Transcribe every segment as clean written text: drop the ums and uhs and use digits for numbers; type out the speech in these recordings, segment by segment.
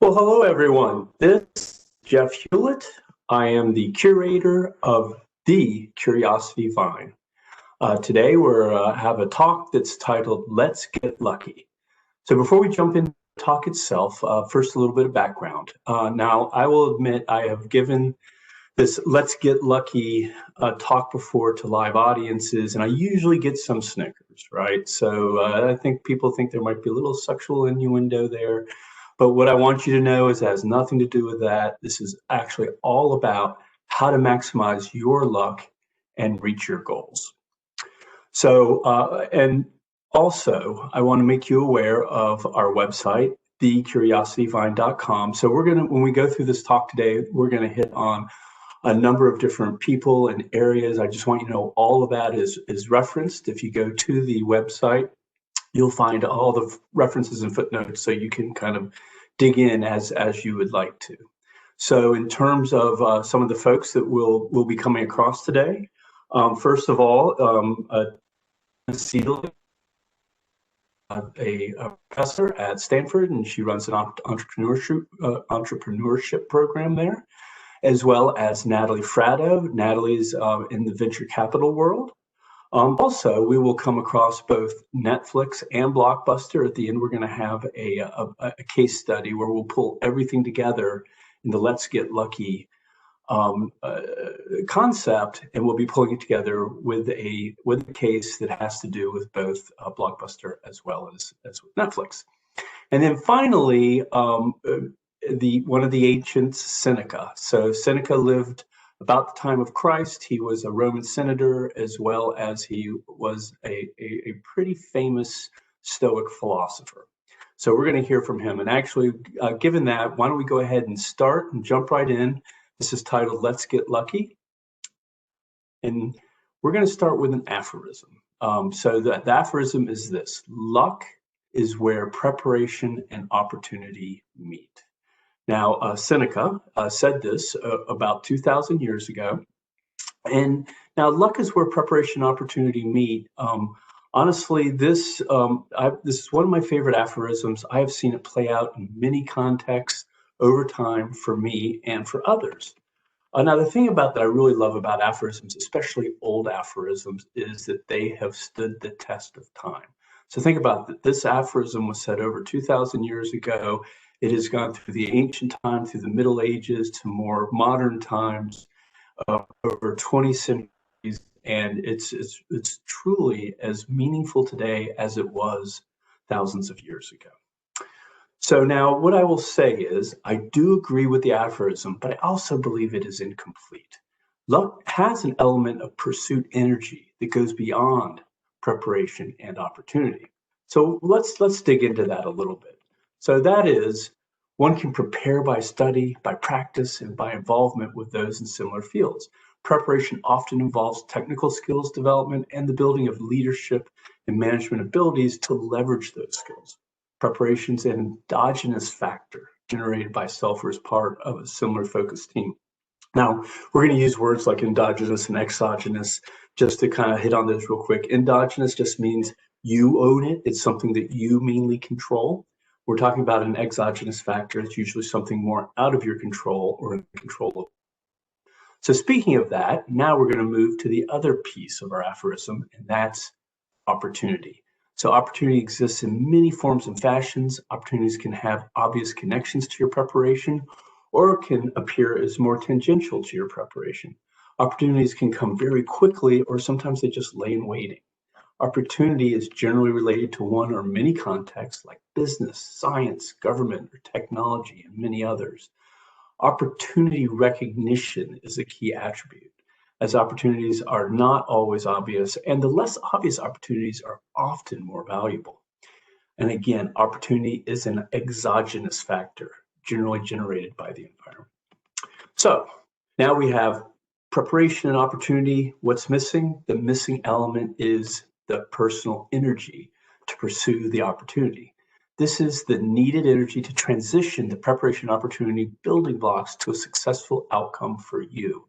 Well, hello, everyone. This is Jeff Hewlett. I am the curator of the Curiosity Vine. Today, we're have a talk that's titled "Let's Get Lucky." So, before we jump into the talk itself, first a little bit of background. Now, I will admit I have given this "Let's Get Lucky" talk before to live audiences, and I usually get some snickers, right? So, I think people think there might be a little sexual innuendo there. But what I want you to know is it has nothing to do with that. This is actually all about how to maximize your luck and reach your goals. So, and also, I want to make you aware of our website, thecuriosityvine.com. So, when we go through this talk today, we're going to hit on a number of different people and areas. I just want you to know all of that is referenced. If you go to the website, you'll find all the references and footnotes so you can kind of dig in as you would like to. So in terms of some of the folks that we'll be coming across today, first of all, Seedley, a professor at Stanford, and she runs an entrepreneurship program there, as well as Natalie Fratto. Natalie's in the venture capital world. Also, we will come across both Netflix and Blockbuster. At the end, we're going to have a case study where we'll pull everything together in the Let's Get Lucky concept, and we'll be pulling it together with a case that has to do with both Blockbuster as well as with Netflix. And then finally, one of the ancients, Seneca. So Seneca lived about the time of Christ. He was a Roman senator, as well as he was a pretty famous Stoic philosopher. So we're going to hear from him. And actually, given that, why don't we go ahead and start and jump right in. This is titled "Let's Get Lucky." And we're going to start with an aphorism. So the aphorism is this: luck is where preparation and opportunity meet. Now, Seneca said this about 2,000 years ago. And now luck is where preparation and opportunity meet. Honestly, this is one of my favorite aphorisms. I have seen it play out in many contexts over time for me and for others. Now, the thing about that I really love about aphorisms, especially old aphorisms, is that they have stood the test of time. So think about that. This aphorism was said over 2,000 years ago. It has gone through the ancient time, through the Middle Ages, to more modern times, over 20 centuries, and it's truly as meaningful today as it was thousands of years ago. So now what I will say is I do agree with the aphorism, but I also believe it is incomplete. Luck has an element of pursuit energy that goes beyond preparation and opportunity. So let's dig into that a little bit. So that is, one can prepare by study, by practice, and by involvement with those in similar fields. Preparation often involves technical skills development and the building of leadership and management abilities to leverage those skills. Preparation is an endogenous factor generated by self or as part of a similar focused team. Now, we're going to use words like endogenous and exogenous just to kind of hit on this real quick. Endogenous just means you own it. It's something that you mainly control. We're talking about an exogenous factor. It's usually something more out of your control or in control of. So speaking of that, now we're going to move to the other piece of our aphorism, and that's opportunity. So opportunity exists in many forms and fashions. Opportunities can have obvious connections to your preparation, or can appear as more tangential to your preparation. Opportunities can come very quickly, or sometimes they just lay in waiting. Opportunity is generally related to one or many contexts like business, science, government, or technology, and many others. Opportunity recognition is a key attribute, as opportunities are not always obvious, and the less obvious opportunities are often more valuable. And again, opportunity is an exogenous factor, generally generated by the environment. So now we have preparation and opportunity. What's missing? The missing element is the personal energy to pursue the opportunity. This is the needed energy to transition the preparation opportunity building blocks to a successful outcome for you.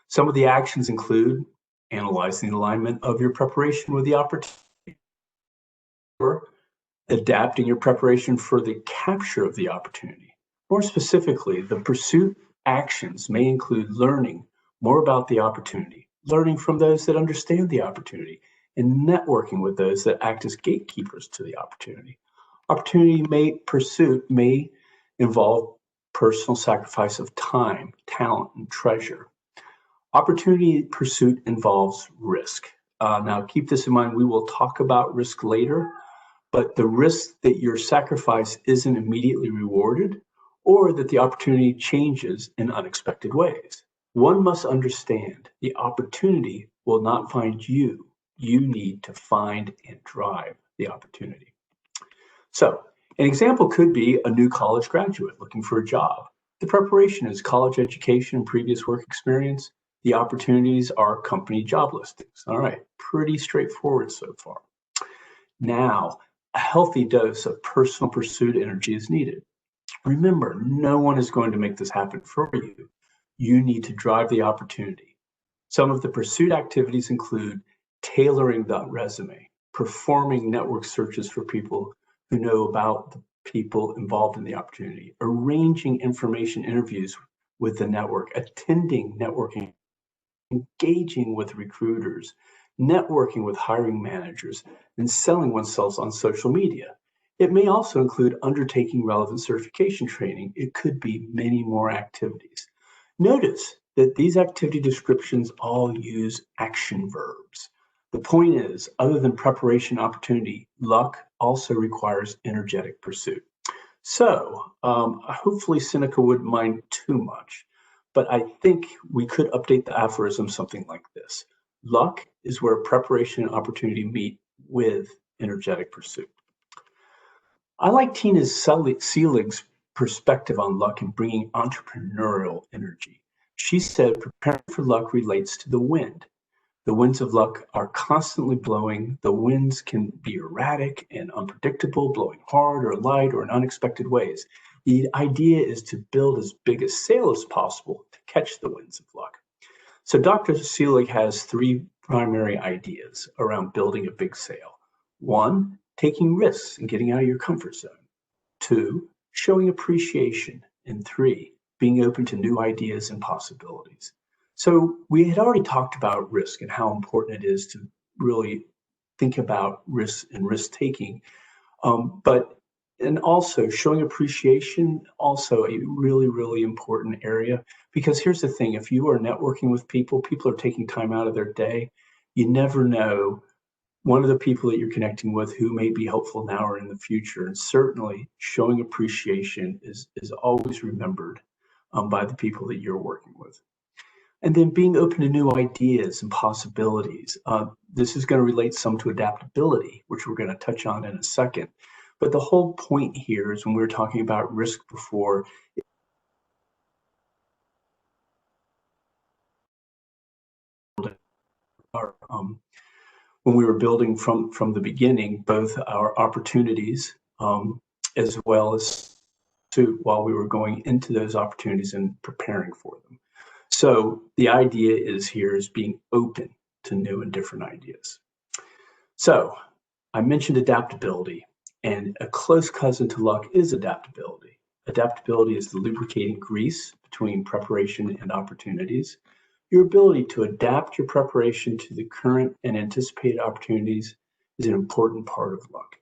Some of the actions include analyzing the alignment of your preparation with the opportunity, or adapting your preparation for the capture of the opportunity, More specifically, the pursuit actions may include learning more about the opportunity, learning from those that understand the opportunity, and networking with those that act as gatekeepers to the opportunity. Pursuit may involve personal sacrifice of time, talent, and treasure. Opportunity pursuit involves risk. Now, keep this in mind. We will talk about risk later, but the risk that your sacrifice isn't immediately rewarded or that the opportunity changes in unexpected ways. One must understand the opportunity will not find you. You need to find and drive the opportunity. So, an example could be a new college graduate looking for a job. The preparation is college education and previous work experience. The opportunities are company job listings. All right, pretty straightforward so far. Now, a healthy dose of personal pursuit energy is needed. Remember, no one is going to make this happen for you. You need to drive the opportunity. Some of the pursuit activities include tailoring the resume, performing network searches for people who know about the people involved in the opportunity, arranging information interviews with the network, attending networking, engaging with recruiters, networking with hiring managers, and selling oneself on social media. It may also include undertaking relevant certification training. It could be many more activities. Notice that these activity descriptions all use action verbs. The point is, other than preparation opportunity, luck also requires energetic pursuit. So hopefully Seneca wouldn't mind too much, but I think we could update the aphorism something like this. Luck is where preparation and opportunity meet with energetic pursuit. I like Tina Selig's perspective on luck and bringing entrepreneurial energy. She said preparing for luck relates to the wind. The winds of luck are constantly blowing. The winds can be erratic and unpredictable, blowing hard or light or in unexpected ways. The idea is to build as big a sail as possible to catch the winds of luck. So Dr. Selig has three primary ideas around building a big sail. One, taking risks and getting out of your comfort zone. Two, showing appreciation. And three, being open to new ideas and possibilities. So we had already talked about risk and how important it is to really think about risk and risk taking. And also showing appreciation, also a really, really important area. Because here's the thing, if you are networking with people, people are taking time out of their day. You never know one of the people that you're connecting with who may be helpful now or in the future. And certainly showing appreciation is always remembered by the people that you're working with. And then being open to new ideas and possibilities. This is going to relate some to adaptability, which we're going to touch on in a second. But the whole point here is when we were talking about risk before, when we were building from the beginning, both our opportunities as well as while we were going into those opportunities and preparing for them. So the idea is being open to new and different ideas. So I mentioned adaptability, and a close cousin to luck is adaptability. Adaptability is the lubricating grease between preparation and opportunities. Your ability to adapt your preparation to the current and anticipated opportunities is an important part of luck.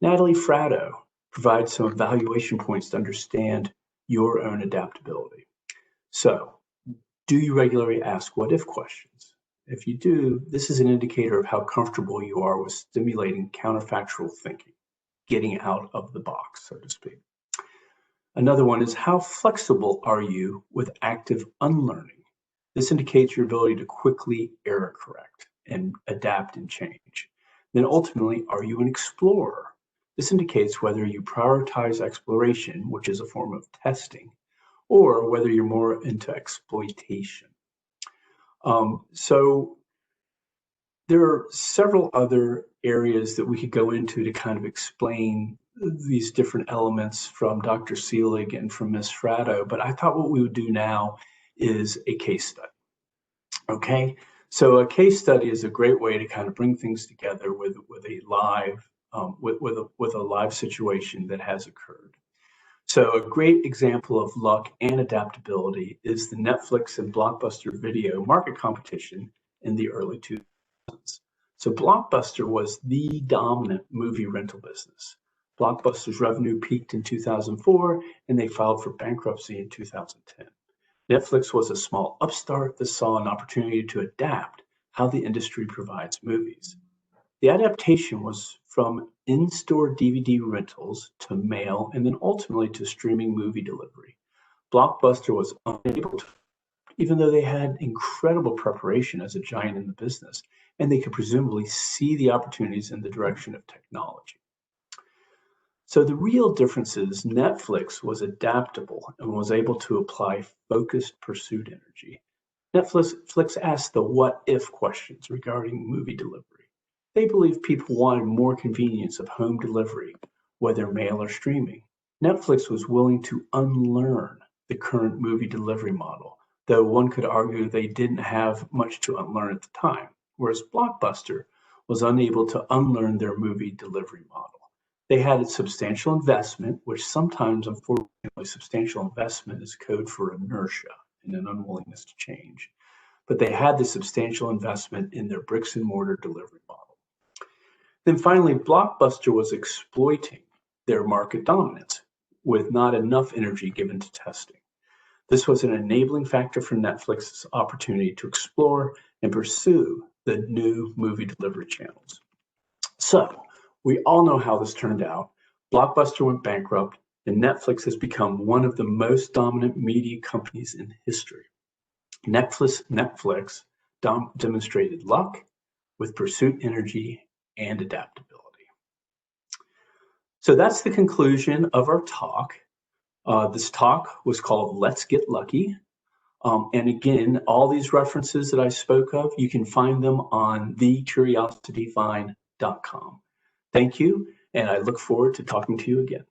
Natalie Fratto provides some evaluation points to understand your own adaptability. So, do you regularly ask what if questions? If you do, this is an indicator of how comfortable you are with stimulating counterfactual thinking, getting out of the box, so to speak. Another one is how flexible are you with active unlearning? This indicates your ability to quickly error correct and adapt and change. Then ultimately, are you an explorer? This indicates whether you prioritize exploration, which is a form of testing, or whether you're more into exploitation. So there are several other areas that we could go into to kind of explain these different elements from Dr. Selig and from Ms. Fratto, but I thought what we would do now is a case study. Okay, so a case study is a great way to kind of bring things together with a live with a live situation that has occurred. So a great example of luck and adaptability is the Netflix and Blockbuster video market competition in the early 2000s. So Blockbuster was the dominant movie rental business. Blockbuster's revenue peaked in 2004, and they filed for bankruptcy in 2010. Netflix was a small upstart that saw an opportunity to adapt how the industry provides movies. The adaptation was from in-store DVD rentals to mail and then ultimately to streaming movie delivery. Blockbuster was unable to, even though they had incredible preparation as a giant in the business, and they could presumably see the opportunities in the direction of technology. So the real difference is Netflix was adaptable and was able to apply focused pursuit energy. Netflix asked the what if questions regarding movie delivery. They believed people wanted more convenience of home delivery, whether mail or streaming. Netflix was willing to unlearn the current movie delivery model, though one could argue they didn't have much to unlearn at the time, whereas Blockbuster was unable to unlearn their movie delivery model. They had a substantial investment, which sometimes, unfortunately, substantial investment is code for inertia and an unwillingness to change. But they had the substantial investment in their bricks and mortar delivery model. Then finally, Blockbuster was exploiting their market dominance with not enough energy given to testing. This was an enabling factor for Netflix's opportunity to explore and pursue the new movie delivery channels. So, we all know how this turned out. Blockbuster went bankrupt, and Netflix has become one of the most dominant media companies in history. Netflix demonstrated luck with pursuit energy and adaptability. So that's the conclusion of our talk. This talk was called Let's Get Lucky. And again, all these references that I spoke of, you can find them on thecuriosityfind.com. Thank you, and I look forward to talking to you again.